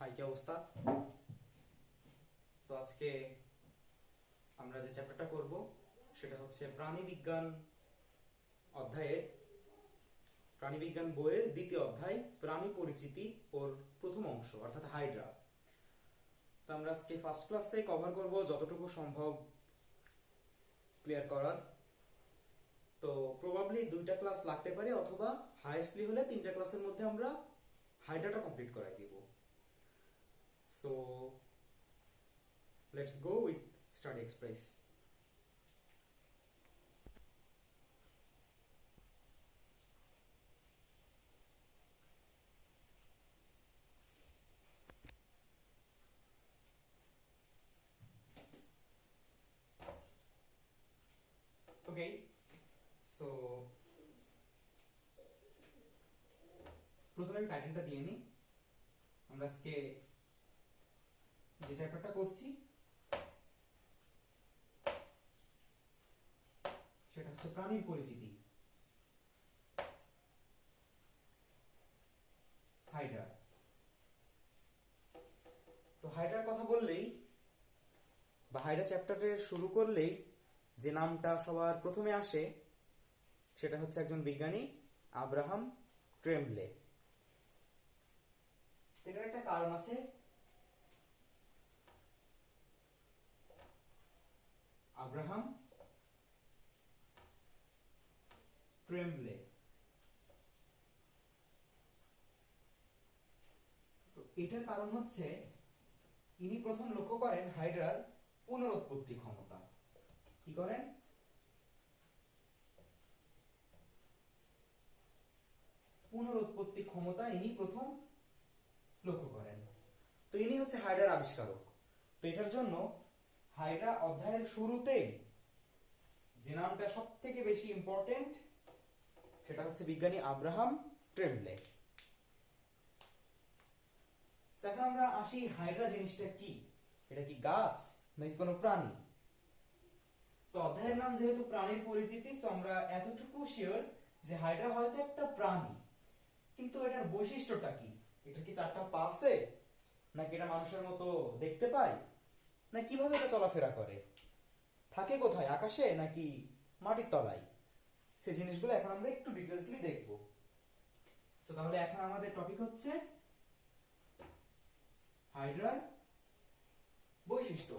High, কি অবস্থা? তো আজকে আমরা যে চ্যাপ্টারটা করব সেটা হচ্ছে অধ্যায়ের প্রাণীবিজ্ঞান বইয়ের দ্বিতীয় অধ্যায়, প্রাণী পরিচিতি ওর প্রথম অংশ অর্থাৎ হাইড্রা। তো আমরা আজকে ফার্স্ট ক্লাসে কভার করব যতটুকু সম্ভব ক্লিয়ার করার। তো প্রবাবলি 2টা ক্লাস লাগতে পারে, অথবা হাইয়েস্টলি হলে 3টা ক্লাসের মধ্যে আমরা হাইড্রাটা কমপ্লিট করাই দিব। So let's go with study express. Okay, so প্রথমে আমি টাইটেলটা দিয়ে নিই। আমরা আজকে যে চ্যাপ্টারটা করছি সেটা হচ্ছে প্রাণীর পরিচিতি, হাইড্রা। তো হাইড্রার কথা বললেই বা হাইড্রা চ্যাপ্টারের শুরু করলেই যে নামটা সবার প্রথমে আসে সেটা হচ্ছে একজন বিজ্ঞানী, আব্রাহাম ট্রেমব্লে। এটার একটা কারণ আছে। আব্রাহাম ট্রেমব্লে, তো এটার কারণ হচ্ছে ইনি প্রথম লক্ষ্য করেন হাইড্রার পুনরুৎপত্তি ক্ষমতা। কি করেন? পুনরুৎপত্তি ক্ষমতা ইনি প্রথম লক্ষ্য করেন। তো ইনি হচ্ছে হাইড্রার আবিষ্কারক। তো এটার জন্য হাইড্রা অধ্যায়ের শুরুতেই যে নামটা সব থেকে বেশি ইম্পর্টেন্ট সেটা হচ্ছে বিজ্ঞানী আব্রাহাম ট্রেমব্লে। এখন আমরা আসি, হাইড্রা জিনিসটা কি? এটা কি গাছ নাকি কোনো প্রাণী? তো অধ্যায়ের নাম যেহেতু প্রাণীর পরিচিতি, সো আমরা এতটুকু শিওর যে হাইড্রা হয়তো একটা প্রাণী, কিন্তু এটার বৈশিষ্ট্যটা কি? এটা কি 4টা পা আছে, নাকি এটা মানুষের মতো দেখতে পায়, না কিভাবে এটা চলাফেরা করে, থাকে কোথায়, আকাশে নাকি মাটির তলায়? সেই জিনিসগুলো এখন আমরা একটু ডিটেইলসলি দেখব। সো তাহলে এখন আমাদের টপিক হচ্ছে হাইড্রার বৈশিষ্ট্য।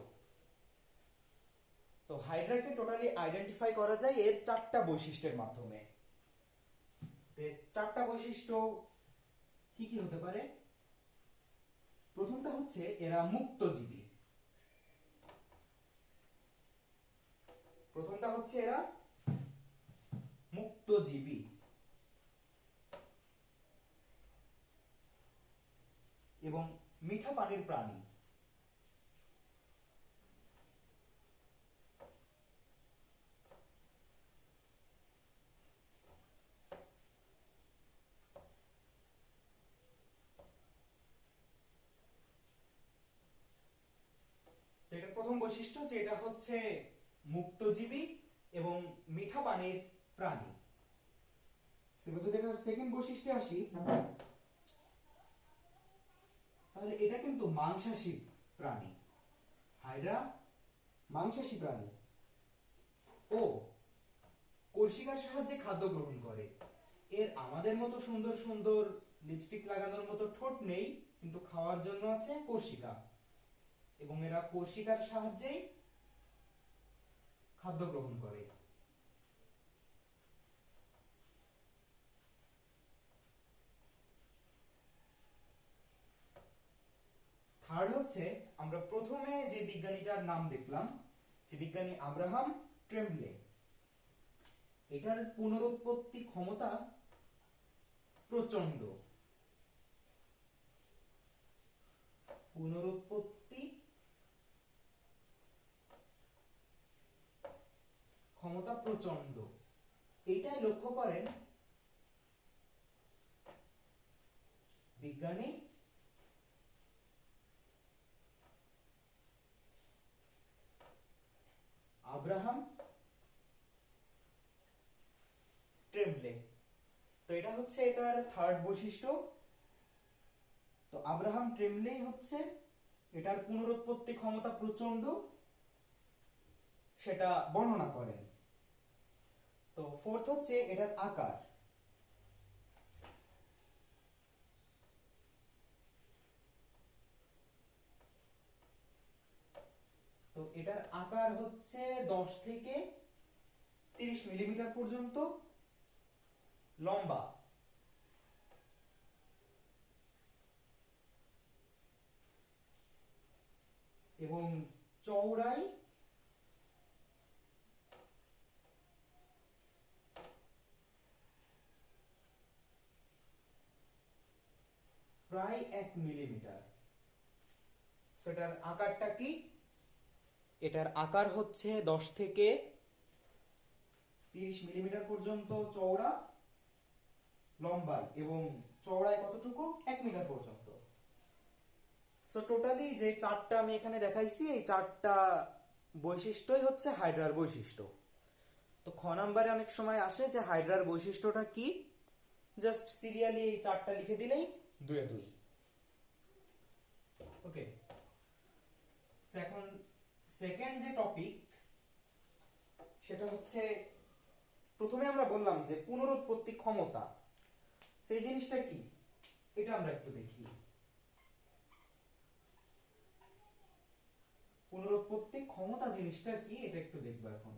তো হাইড্রাকে টোটালি আইডেন্টিফাই করা যায় এর 4টা বৈশিষ্ট্যের মাধ্যমে। 4টা বৈশিষ্ট্য কি কি হতে পারে? প্রথমটা হচ্ছে এরা মুক্তজীবী। মুক্তজীবী এবং মিঠা পানির প্রাণী। এটা প্রথম বৈশিষ্ট্য, যে এটা হচ্ছে মুক্তজীবী এবং মিঠা পানির প্রাণী। যদি এটার সেকেন্ড বৈশিষ্ট্যে আসি, তাহলে এটা কিন্তু মাংসাশী প্রাণী। হাইড্রা মাংসাশী প্রাণী ও কর্ষিকার সাহায্যে খাদ্য গ্রহণ করে। এর আমাদের মতো সুন্দর সুন্দর লিপস্টিক লাগানোর মতো ঠোঁট নেই, কিন্তু খাওয়ার জন্য আছে কর্ষিকা, এবং এরা কর্ষিকার সাহায্যেই খাদ্য গ্রহণ করে। থার্ড হচ্ছে, আমরা প্রথমে যে বিজ্ঞানীটার নাম দেখলাম, যে বিজ্ঞানী আব্রাহাম ট্রেমব্লে, এটার পুনরুৎপত্তি ক্ষমতা প্রচন্ড। পুনরুৎপত্তি ক্ষমতা প্রচন্ড, এইটাই লক্ষ্য করেন বিজ্ঞানী আব্রাহাম ট্রেমব্লে। তো এটা হচ্ছে এটার থার্ড বৈশিষ্ট্য। তো আব্রাহাম ট্রেমলে হচ্ছে এটার পুনরুৎপত্তি ক্ষমতা প্রচন্ড সেটা বর্ণনা করেন। তো ফোর্থ হচ্ছে এটার আকার। তো এটার আকার হচ্ছে 10 থেকে 30 মিলিমিটার পর্যন্ত লম্বা এবং চওড়ায় প্রায় 1 মিলিমিটার। সেটার আকারটা কি? এটার আকার হচ্ছে 10 থেকে 30 মিলিমিটার পর্যন্ত চওড়া, লম্বায় এবং চওড়ায় কতটুকু? 1 মিটার পর্যন্ত। সো টোটালি যে চারটা আমি এখানে দেখাইছি এই চারটা বৈশিষ্ট্যই হচ্ছে হাইড্রার বৈশিষ্ট্য। তো খ নাম্বারে অনেক সময় আসে যে হাইড্রার বৈশিষ্ট্যটা কি, জাস্ট সিরিয়ালি এই চারটা লিখে দিলেই 2-2। ওকে, এখন সেকেন্ড যে টপিক সেটা হচ্ছে, প্রথমে আমরা বললাম যে পুনরুৎপত্তি ক্ষমতা, সেই জিনিসটা কি এটা আমরা একটু দেখি। পুনরুৎপত্তি ক্ষমতা জিনিসটা কি এটা একটু দেখবো এখন।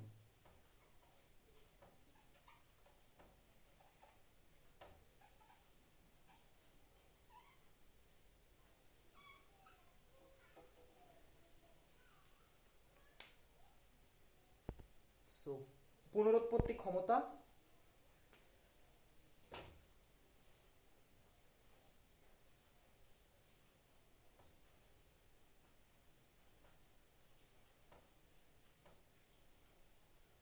সো পুনরুৎপত্তি ক্ষমতা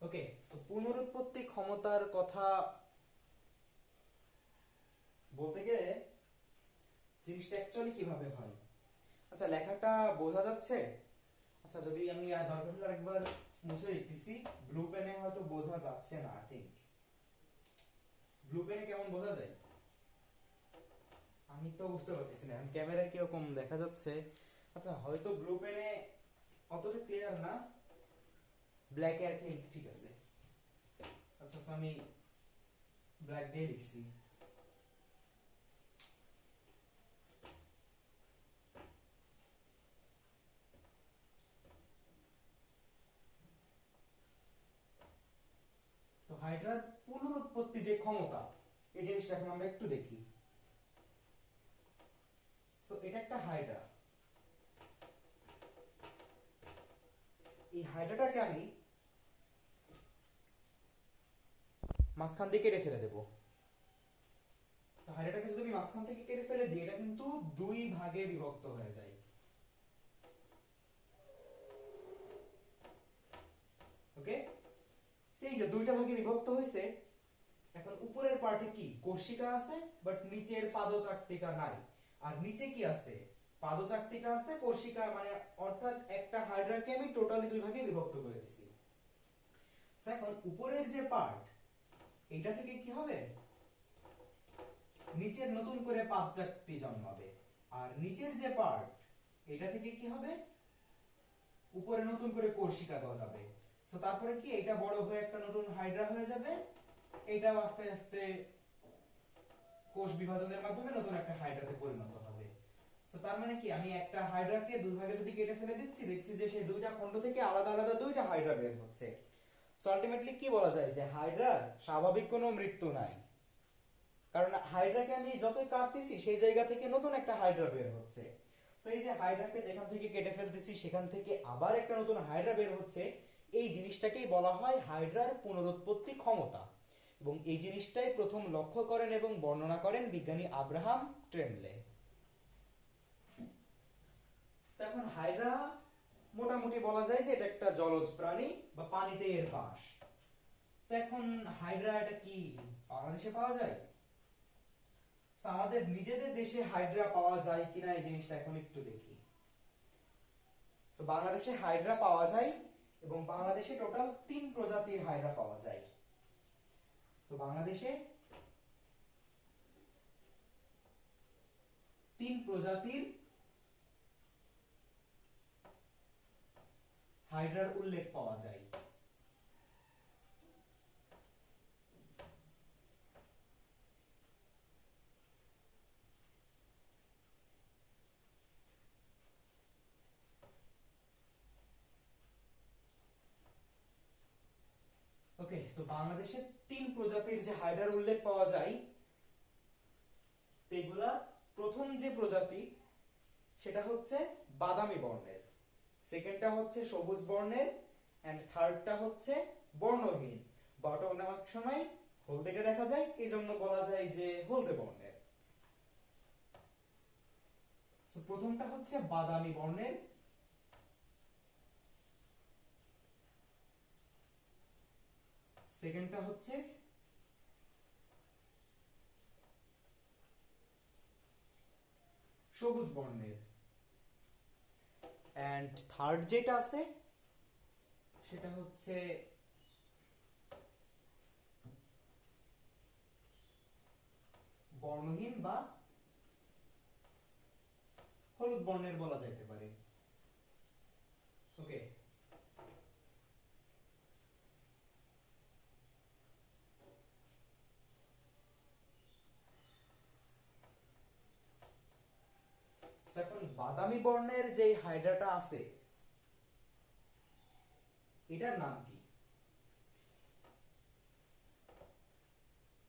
ওকে, সো পুনরুৎপত্তি ক্ষমতার কথা বলতে গেলে জিনিসটা অ্যাকচুয়ালি কিভাবে হয়। আচ্ছা লেখাটা বোঝা যাচ্ছে? আচ্ছা যদি আমি দরকার হলে একবার মুছে দিতেছি, ব্লু পেনে হয়তো বোঝা যাচ্ছে না। ঠিক ব্লু পেনে কেমন বোঝা যায় আমি তো বুঝতে পারতেছি না, ক্যামেরায় কিরকম দেখা যাচ্ছে। আচ্ছা হয়তো ব্লু পেনে অতটা ক্লিয়ার না, ব্ল্যাকে আই থিংক ঠিক আছে। আচ্ছা আমি ব্ল্যাক দিয়ে লিখছি। তো হাইড্রার পুনরুৎপত্তি যে ক্ষমতা এই জিনিসটা এখন আমরা একটু দেখি। সো এটা একটা হাইড্রা, এই হাইড্রাটাকে আমি মাঝখান দিয়ে কেটে ফেলে দেবো। হাইড্রাটাকে যদি আমি মাঝখান থেকে কেটে ফেলে দিই এটা কিন্তু দুই ভাগে বিভক্ত হয়ে যায়। ওকে, সেই যে দুইটা ভাগে বিভক্ত হয়েছে, এখন উপরের পার্টে কি কোষিকা আছে বাট নিচের পাদচাকতিটা নাই। আর নিচে কি আছে? পাদচাকতিটা আছে, কোষিকা মানে অর্থাৎ একটা হাইড্রাকে আমি টোটালি দুই ভাগে বিভক্ত করে দিছি। এখন উপরের যে পার্ট এটা থেকে কি হবে? নিচের নতুন করে পাদচাকতি জন্মাবে। আর নিচের যে পার্ট এটা থেকে কি হবে? উপরে নতুন করে কোষিকা গজাবে। সো তারপরে কি এটা বড় হয়ে একটা নতুন হাইড্রা হয়ে যাবে, এটা আস্তে আস্তে কোষ বিভাজনের মাধ্যমে নতুন একটা হাইড্রাতে পরিণত হবে। সো তার মানে কি আমি একটা হাইড্রাকে দুই ভাগে যদি কেটে ফেলে দিচ্ছি, দেখছি যে সেই দুইটা খণ্ড থেকে আলাদা আলাদা দুইটা হাইড্রা বের হচ্ছে। সো আলটিমেটলি কি বলা যায় যে হাইড্রার স্বাভাবিক কোনো মৃত্যু নাই, কারণ হাইড্রাকে আমি যতই কাটতেছি সেই জায়গা থেকে নতুন একটা হাইড্রা বের হচ্ছে। সো এই যে হাইড্রাকে যেখান থেকে কেটে ফেলতেছি সেখান থেকে আবার একটা নতুন হাইড্রা বের হচ্ছে, এই জিনিসটাকেই বলা হয় হাইড্রার পুনরুৎপত্তি ক্ষমতা। এবং এই জিনিসটাই প্রথম লক্ষ্য করেন এবং বর্ণনা করেন বিজ্ঞানী আব্রাহাম ট্রেমলে। এখন হাইড্রা মোটামুটি বলা যায় যে এটা একটা জলজ প্রাণী বা পানিতে এর বাস। তো এখন হাইড্রা এটা কি বাংলাদেশে পাওয়া যায়? আমাদের নিজেদের দেশে হাইড্রা পাওয়া যায় কিনা এই জিনিসটা এখন একটু দেখি। তো বাংলাদেশে হাইড্রা পাওয়া যায় এবং বাংলাদেশে টোটাল 3 প্রজাতির হাইড্রা পাওয়া যায়। তো বাংলাদেশে 3 তিন প্রজাতির হাইড্রার উল্লেখ পাওয়া যায়। ওকে, সো বাংলাদেশে তিন প্রজাতির যে হাইড্রার উল্লেখ পাওয়া যায়, এগুলা প্রথম যে প্রজাতি সেটা হচ্ছে বাদামি বর্ণের, সেকেন্ডটা হচ্ছে সবুজ বর্ণের, এন্ড থার্ডটা হচ্ছে বর্ণহীন বা অনেক সময় হলদেটে দেখা যায়, এই জন্য বলা যায় যে হলদে বর্ণের। সো প্রথমটা হচ্ছে বাদামি বর্ণের, সেকেন্ডটা হচ্ছে সবুজ বর্ণের, এন্ড থার্ড যেটা আছে সেটা হচ্ছে বর্ণহীন বা হলুদ বর্ণের বলা যেতে পারে। ওকে, এখন বাদামি বর্ণের যে হাইড্রাটা আছে এটার নাম কি?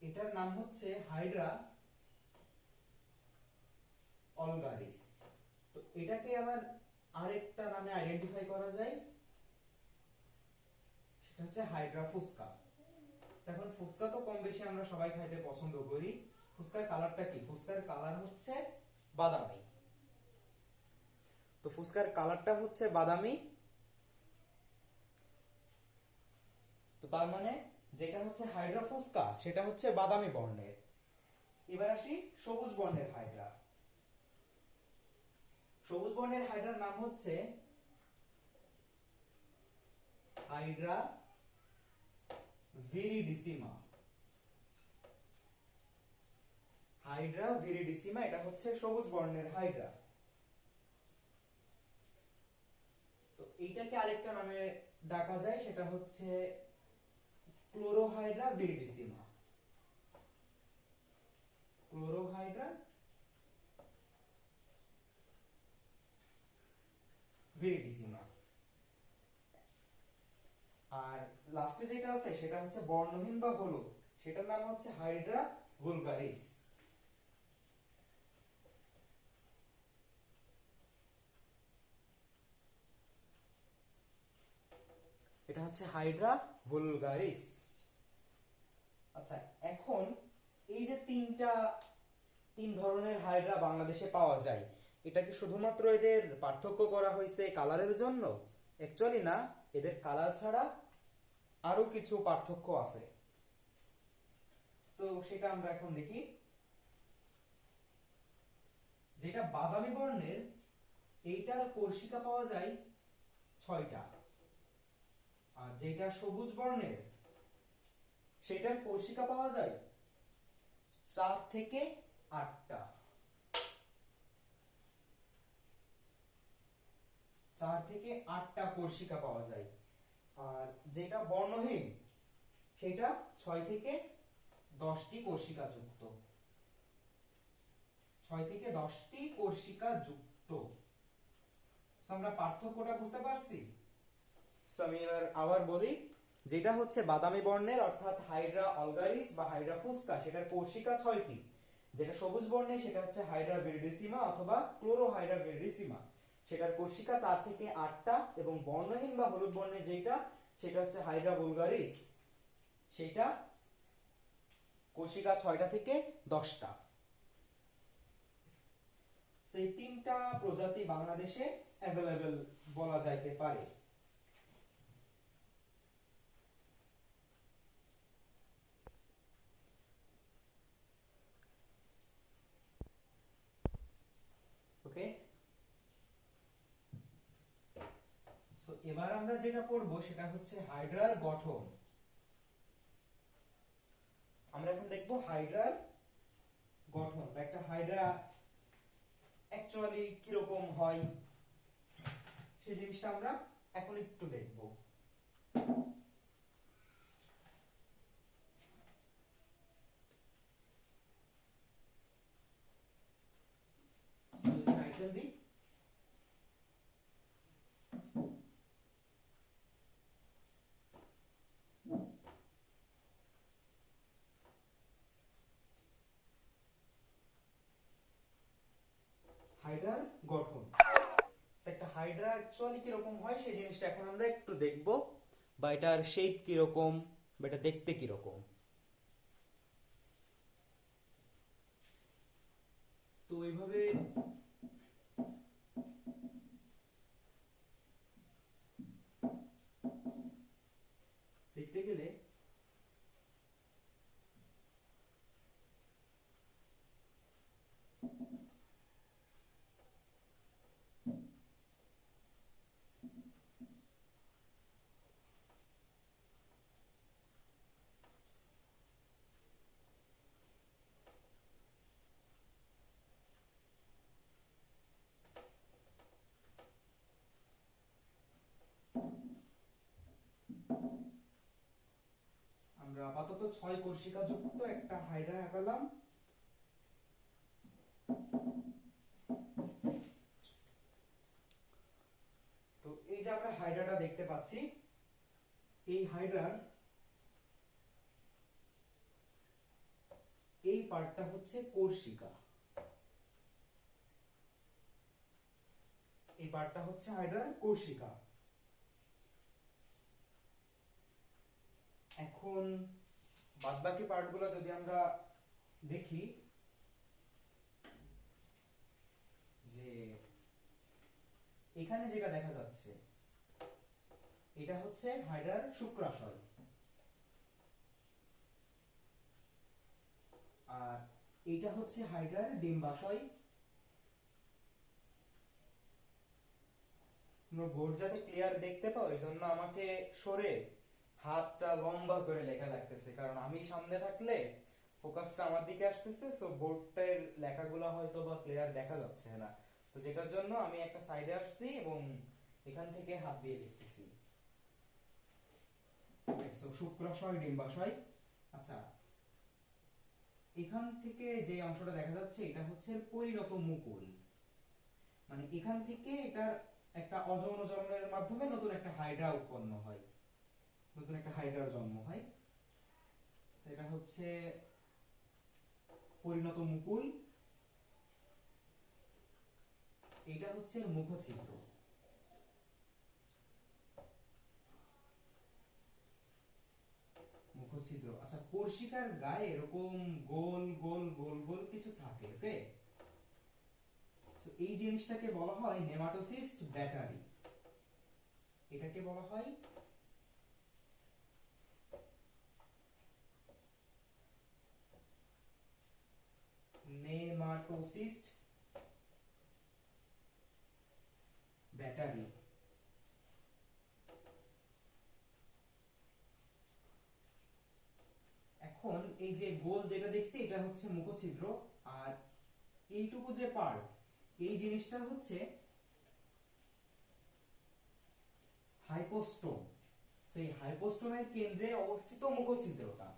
এটার নাম হচ্ছে হাইড্রা অলগারিস। তো এটাকে আবার আরেকটা নামে আইডেন্টিফাই করা যায়, সেটা হচ্ছে হাইড্রা ফুসকা। এখন ফুসকা তো কম বেশি আমরা সবাই খাইতে পছন্দ করি। ফুসকার কালারটা কি? ফুসকার কালার হচ্ছে বাদামি। তো ফুসকার কালারটা হচ্ছে বাদামি, তো তার মানে যেটা হচ্ছে হাইড্রা ফুসকা সেটা হচ্ছে বাদামি বর্ণের। এবার আসি সবুজ বর্ণের হাইড্রা। সবুজ বর্ণের হাইড্রার নাম হচ্ছে হাইড্রা ভিরিডিসিমা। হাইড্রা ভিরিডিসিমা, এটা হচ্ছে সবুজ বর্ণের হাইড্রা। তো এইটাকে আরেকটা নামে ডাকা যায়, সেটা হচ্ছে ক্লোরোহাইড্রা ভিরিডিসিমা। ক্লোরোহাইড্রা ভিরিডিসিমা। আর লাস্টে যেটা আছে সেটা হচ্ছে বর্ণহীন বা হলুদ, সেটার নাম হচ্ছে হাইড্রা ভুলগারিস। এটা হচ্ছে হাইড্রা ভুলগারিস। আচ্ছা, এখন এই যে তিন ধরনের হাইড্রা বাংলাদেশে পাওয়া যায়, এটা কি শুধুমাত্র এদের পার্থক্য করা হয়েছে কালারের জন্য? অ্যাকচুয়ালি না, এদের কালার ছাড়া আরো কিছু পার্থক্য আছে। তো সেটা আমরা এখন দেখি। যেটা বাদামি বর্ণের, এইটার কোর্সিকা পাওয়া যায় 6টা, আর যেটা সবুজ বর্ণের সেটার কোর্সিকা পাওয়া যায় 4 থেকে 8টা। 4 থেকে 8টা কোর্সিকা পাওয়া যায়। আর যেটা বর্ণহীন সেটা 6 থেকে 10টি কোর্সিকা যুক্ত। 6 থেকে 10টি কোর্সিকা যুক্ত। আমরা পার্থক্যটা বুঝতে পারছি। আমি এবার আবার বলি, যেটা হচ্ছে বাদামি বর্ণের অর্থাৎ হাইড্রা অলগারিস বা হাইড্রা ফুসকা, সেটার কোর্সিকা 6টি। যেটা সবুজ বর্ণের সেটা হচ্ছে হাইড্রা ভিরিডিসিমা অথবা ক্লোরোহাইড্রা ভিরিডিসিমা, সেটার কোর্সিকা 4 থেকে 8টা। এবং বর্ণহীন বা হলুদ বর্ণের যেটা সেটা হচ্ছে হাইড্রা ভুলগারিস, সেটা কোর্সিকা 6টা থেকে 10টা। সেই তিনটা প্রজাতি বাংলাদেশে অ্যাভেলেবল বলা যাইতে পারে। ওকে, সো এবার আমরা যেটা পড়বো সেটা হচ্ছে হাইড্রার গঠন। আমরা এখন দেখবো হাইড্রার গঠন। একটা হাইড্রা অ্যাকচুয়ালি কিরকম হয় সেই জিনিসটা আমরা এখন একটু দেখব। টাইটেল দিই, হাইড্রার গঠন। একটা হাইড্রা অ্যাকচুয়ালি কিরকম হয় সেই জিনিসটা এখন আমরা একটু দেখব, বা এটার শেপ কিরকম, বা এটা দেখতে কিরকম। তো এইভাবে দেখতে গেলে আমরা আপাতত 6 কোর্সিকা যুক্ত একটা হাইড্রা আঁকালাম। তো এই যে আমরা হাইড্রাটা দেখতে পাচ্ছি, এই হাইড্রার এই পার্টটা হচ্ছে কোর্সিকা, এই পার্টটা হচ্ছে হাইড্রার কোর্সিকা। এখন বাদবাকি পার্টগুলো যদি আমরা দেখি, যে এখানে যেটা দেখা যাচ্ছে এটা হচ্ছে হাইড্রার শুক্রাশয়, আর এটা হচ্ছে হাইড্রার ডিম্বাশয়। বোর্ড যাতে ক্লিয়ার দেখতে পাও এই জন্য আমাকে সরে হাতটা লম্বা করে লেখা লাগতেছে, কারণ আমি সামনে থাকলে ফোকাসটা আমার দিকে আসতেছে, সো বোর্ডের লেখাগুলো হয়তো বা ক্লিয়ার দেখা যাচ্ছে না। তো যেটার জন্য আমি একটা সাইডে আসছি এবং এখান থেকে হাত দিয়ে লিখতেছি। সো শুক্রাশয় ডিম্বাশয়। আচ্ছা, এখান থেকে যে অংশটা দেখা যাচ্ছে এটা হচ্ছে পরিণত মুকুল, মানে এখান থেকে এটার একটা অযৌন জন্মের মাধ্যমে নতুন একটা হাইড্রা উৎপন্ন হয়, নতুন একটা হাইড্রার জন্ম হয়। এটা হচ্ছে পরিণত মুকুল, এটা হচ্ছে মুখছিদ্র। মুখছিদ্র। আচ্ছা, কোর্সিকার গায়ে এরকম গোল গোল গোল গোল কিছু থাকে, ওকে? তো এই জিনিসটাকে বলা হয় নেমাটোসিস্ট ব্যাটারি। এটাকে বলা হয় নেমাটোসিস্ট ব্যাটারি। এখন এই যে গোল যেটা দেখছি এটা হচ্ছে মুখছিদ্র, আর এইটুকু যে পার্ট, এই জিনিসটা হচ্ছে হাইপোস্টোম। সেই হাইপোস্টোমের কেন্দ্রে অবস্থিত মুখছিদ্রটা।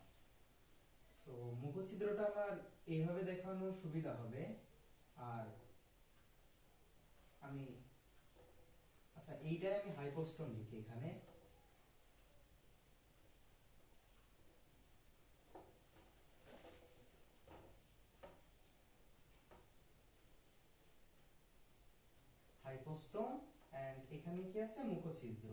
তো মুখছিদ্রটা আমার এইভাবে দেখানো সুবিধা হবে। আর আমি, আচ্ছা এইটাই আমি হাইপোস্টোম লিখি এখানে। হাইপোস্টোম এন্ড এখানে কি আছে, মুখছিদ্র।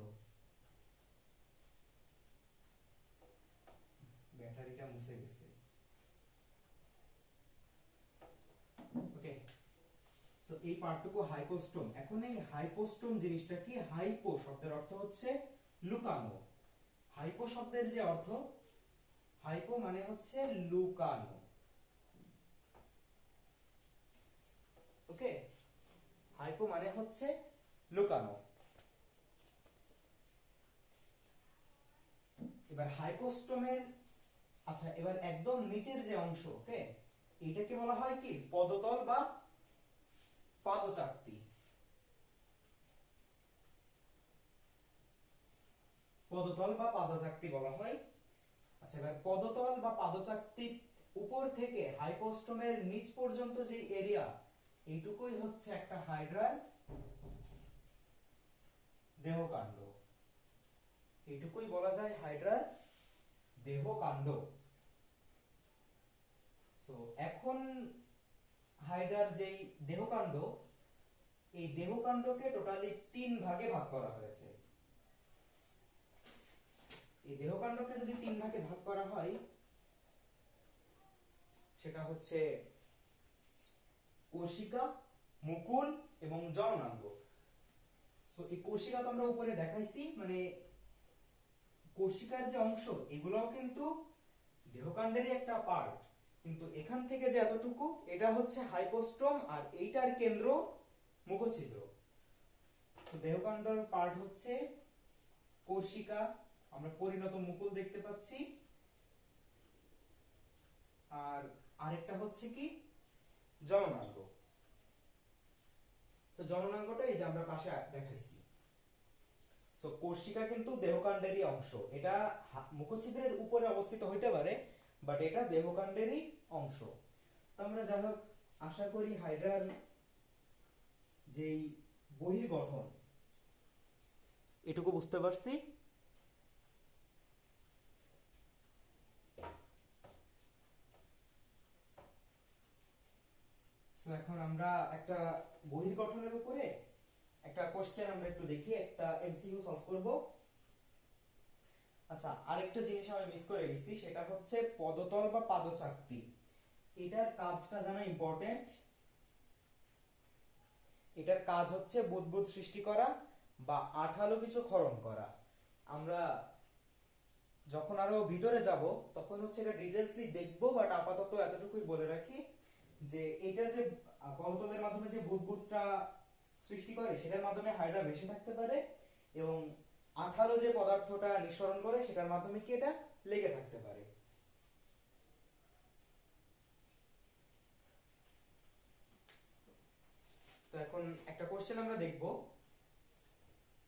ব্যাটারিটা মুছে গেছে, ওকে। সো এই পার্টটুকু হাইপোস্টোম। এখন এই হাইপোস্টোম জিনিসটা কি? হাইপো শব্দের অর্থ হচ্ছে লুকানো। হাইপো শব্দের যে অর্থ, হাইপো মানে হচ্ছে লুকানো, ওকে? হাইপো মানে হচ্ছে লুকানো। এবার হাইপোস্টোমের, আচ্ছা এবার একদম নিচের যে অংশ, ওকে, এটাকে বলা হয় কি পদতল বা পাদচাকতি। পদতল বা পাদচাকতি বলা হয়। আচ্ছা, এবার পদতল বা পাদচাকতি উপর থেকে হাইপোস্টোমের নিচ পর্যন্ত যে এরিয়া, এইটুকুই হচ্ছে একটা হাইড্রার দেহকাণ্ড। এইটুকুই বলা যায় হাইড্রার দেহকাণ্ড। সো এখন হাইড্রার যেই দেহকাণ্ড, এই দেহকাণ্ডকে টোটালি 3 ভাগে ভাগ করা হয়েছে। এই দেহকাণ্ডকে যদি 3 ভাগে ভাগ করা হয়, সেটা হচ্ছে কোশিকা, মুকুল এবং জননাঙ্গ। সো এই কোশিকা তো আমরা উপরে দেখাইছি, মানে কোশিকার যে অংশ, এগুলোও কিন্তু দেহকাণ্ডেরই একটা পার্ট, কিন্তু এখান থেকে যে এতটুকু, এটা হচ্ছে হাইপোস্টোম, আর এইটার কেন্দ্র মুখছিদ্র। তো দেহকাণ্ডের পার্ট হচ্ছে কোশিকা, আমরা পরিণত মুকুল দেখতে পাচ্ছি, আর আরেকটা হচ্ছে কি জননাঙ্গ। তো জননাঙ্গটা এই যে আমরা পাশে দেখাইছি। সো কোশিকা কিন্তু দেহকাণ্ডেরই অংশ, এটা মুখছিদ্রের উপরে অবস্থিত হইতে পারে, বাট এটা দেহকাণ্ডেরই অংশ। তো আমরা যাই হোক, আশা করি হাইড্রার যেই বহির্গঠন, এটুকু বুঝতে পারছি। এখন আমরা একটা বহির্গঠনের উপরে একটা কোশ্চেন আমরা একটু দেখি, একটা এমসিকিউ সলভ করব। আচ্ছা, আরেকটা জিনিস আমি মিস করে গেছি, সেটা হচ্ছে পদতল বা পাদচাকতি। এটার কাজটা জানা ইম্পর্টেন্ট। এটার কাজ হচ্ছে বুদবুদ সৃষ্টি করা বা আঠালো কিছু ক্ষরণ করা। আমরা যখন আরো ভিতরে যাব তখন হচ্ছে এটা ডিটেইলসলি দেখবো, বাট আপাতত এতটুকুই বলে রাখি যে এটা যে পদতলের মাধ্যমে যে বুদবুদটা সৃষ্টি করে, সেটার মাধ্যমে হাইড্রা বেশি থাকতে পারে, এবং আঠালো যে পদার্থটা নিঃসরণ করে, সেটার মাধ্যমে কি এটা লেগে থাকতে পারে। তো এখন একটা কোশ্চেন আমরা দেখব।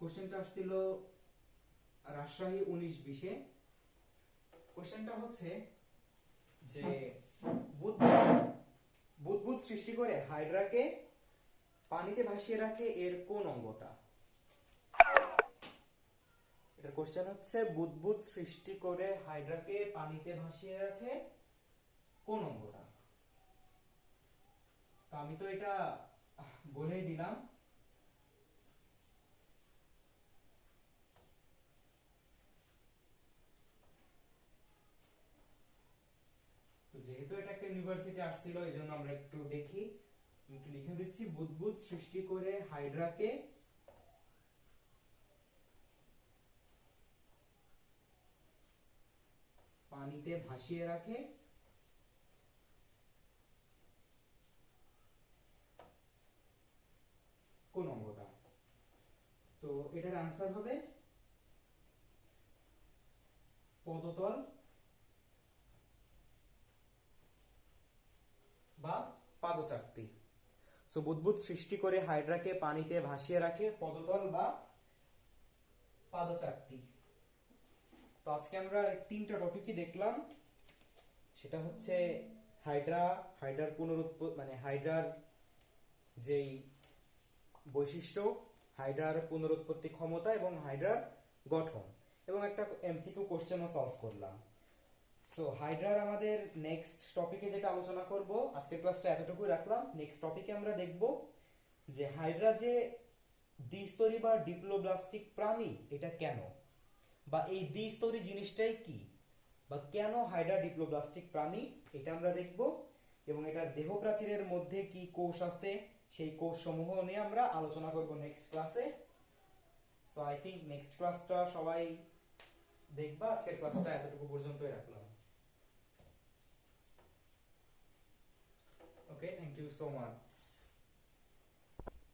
কোশ্চেনটা আসছিল রাজশাহী 19-20-এ। কোশ্চেনটা হচ্ছে যে বুদবুদ সৃষ্টি করে হাইড্রাকে পানিতে ভাসিয়ে রাখে এর কোন অঙ্গটা? এটা কোশ্চেন হচ্ছে বুদবুদ সৃষ্টি করে হাইড্রাকে পানিতে ভাসিয়ে রাখে কোন অঙ্গটা? তো আমি তো এটা বলেই দিলাম। তো যেহেতু এটা একটা ইউনিভার্সিটি আসছিল, এই জন্য আমরা একটু দেখি, একটু লিখে দিচ্ছি। বুদবুদ সৃষ্টি করে হাইড্রাকে পানিতে ভাসিয়ে রাখে কোন অঙ্গটা? তো এটার आंसर হবে পদতল বা পাদচাকতি। সো বুদবুদ সৃষ্টি করে হাইড্রাকে পানিতে ভাসিয়ে রাখে পদতল বা পাদচাকতি। তো আজকে আমরা 3টা টপিকই দেখলাম। সেটা হচ্ছে হাইড্রার পুনরুৎপত্তি, মানে হাইড্রার যেই বৈশিষ্ট্য, হাইড্রার পুনরুৎপত্তি ক্ষমতা এবং হাইড্রার গঠন, এবং একটা এমসিকিউ কোশ্চেনও সলভ করলাম। সো হাইড্রার আমাদের নেক্সট টপিকে যেটা আলোচনা করব, আজকের ক্লাসটা এতটুকুই রাখলাম। নেক্সট টপিকে আমরা দেখব যে হাইড্রা যে দ্বিস্তরী বা ডিপ্লোব্লাস্টিক প্রাণী, এটা কেন, বা এই দ্বিস্তরী জিনিসটাই কি, বা কেন হাইড্রা ডিপ্লোব্লাস্টিক প্রাণী, এটা আমরা দেখব। এবং এটার দেহ প্রাচীরের মধ্যে কি কোষ আছে, সেই কোষ সমূহ নিয়ে আমরা আলোচনা করব নেক্সট ক্লাসে। সো আই থিংক নেক্সট ক্লাসটা সবাই দেখবা। আজকের ক্লাসটা এতটুকু পর্যন্তই রাখলাম। Okay, thank you so much.